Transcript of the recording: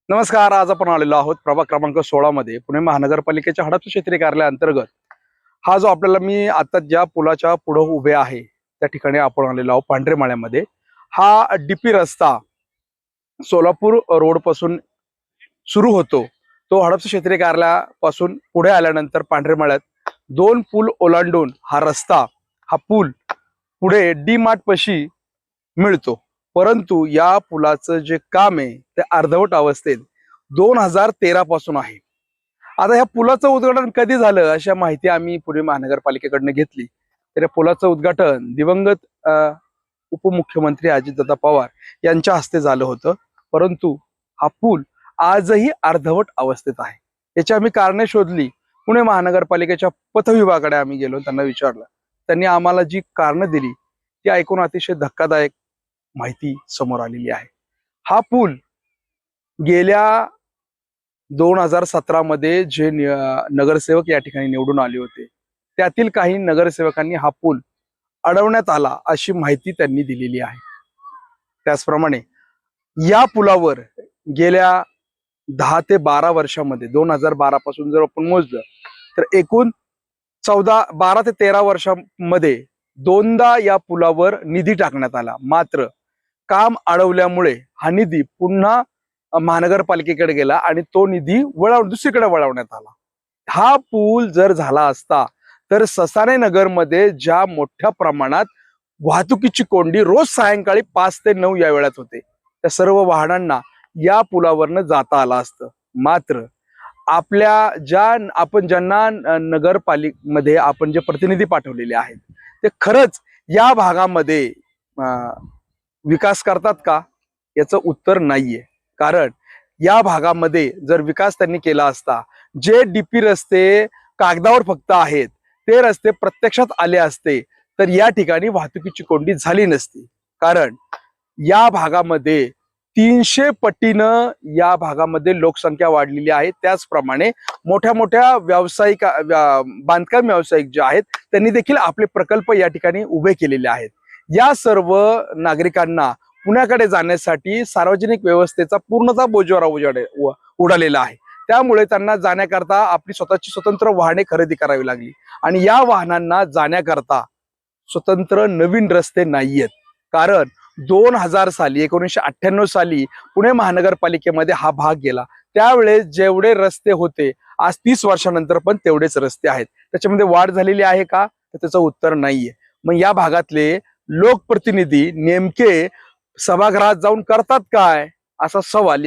नमस्कार. आज आपण आलेलो आहोत प्रभाग क्रमांक 16 मध्ये पुणे महानगरपालिकेच्या हडपसर क्षेत्रीय कार्यालयाअंतर्गत. हा जो आपल्याला मी आता ज्या पुलाच्या पुढे उभे आहे त्या ठिकाणी आपण आलेलो आहोत पांढरेमाळ्यामध्ये. हा डीपी रस्ता सोलापूर रोड पासून सुरू होतो. तो हडपसर क्षेत्रीय कार्यालयापासून पुढे आल्यानंतर पांढरेमाळ्यात दोन पूल ओलांडून हा रस्ता, हा पूल पुढे डी मार्ट पाशी मिळतो. परंतु या पुलाचं जे काम आहे ते अर्धवट अवस्थेत 2013 पासून आहे. आता ह्या पुलाचं उद्घाटन कधी झालं अशा माहिती आम्ही पुणे महानगरपालिकेकडनं घेतली. तर या पुलाचं उद्घाटन दिवंगत उपमुख्यमंत्री अजितदादा पवार यांच्या हस्ते झालं होतं. परंतु हा पूल आजही अर्धवट अवस्थेत आहे. याची आम्ही कारणे शोधली. पुणे महानगरपालिकेच्या पथविभागाकडे आम्ही गेलो, त्यांना विचारलं. त्यांनी आम्हाला जी कारणं दिली ती ऐकून अतिशय धक्कादायक माहिती समोर आलेली आहे. हा पूल गेल्या 2017 मध्ये जे नगरसेवक या ठिकाणी निवडून आले होते त्यातील काही नगरसेवकांनी हा पूल अडवण्यात आला अशी माहिती त्यांनी दिलेली आहे. त्याचप्रमाणे या पुलावर गेल्या 10 ते 12 वर्षामध्ये 2012 पासून जर आपण मोजलं तर एकूण 12 ते 13 वर्षांमध्ये दोनदा या पुलावर निधी टाकण्यात आला. मात्र काम अडवल्यामुळे हा निधी पुन्हा महानगरपालिकेकडे गेला आणि तो निधी दुसरीकडे वळवण्यात आला. हा पूल जर झाला असता तर ससाणे नगरमध्ये ज्या मोठ्या प्रमाणात वाहतुकीची कोंडी रोज सायंकाळी 5 ते 9 या वेळात होते त्या सर्व वाहनांना या पुलावरनं जाता आलं असतं. मात्र ज्यांना नगरपालिकेमध्ये आपण जे प्रतिनिधी पाठवलेले आहेत ते खरंच या भागामध्ये विकास करतात का याचं उत्तर नाहीये. कारण या भागामध्ये जर विकास त्यांनी केला असता, जे डीपी रस्ते कागदावर फक्त आहेत ते रस्ते प्रत्यक्षात आले असते तर या ठिकाणी वाहतुकीची कोंडी झाली नसती. कारण या भागामध्ये 300 पटीनं या भागामध्ये लोकसंख्या वाढलेली आहे. त्याचप्रमाणे मोठ्या मोठ्या व्यावसायिक बांधकाम व्यावसायिक जे आहेत त्यांनी देखील आपले प्रकल्प या ठिकाणी उभे केलेले आहेत. या सर्व नागरिकांना पुण्याकडे जाण्यासाठी सार्वजनिक व्यवस्थेचा पूर्णतः बोजवारा उडालेला आहे. त्यामुळे त्यांना जाण्याकरता आपली स्वतःची स्वतंत्र वाहने खरेदी करावी लागली आणि या वाहनांना जाण्याकरता स्वतंत्र नवीन रस्ते नाहीयेत. कारण 2000 साली 1998 साली पुणे महानगरपालिकेमध्ये हा भाग गेला. त्यावेळेस जेवढे रस्ते होते आज 30 वर्षानंतर पण तेवढेच रस्ते आहेत. त्याच्यामध्ये वाढ झालेली आहे का तर त्याचं उत्तर नाहीये. मग या भागातले लोकप्रतिनिधी नेमके सभागृहात जाऊन करतात काय असा सवाल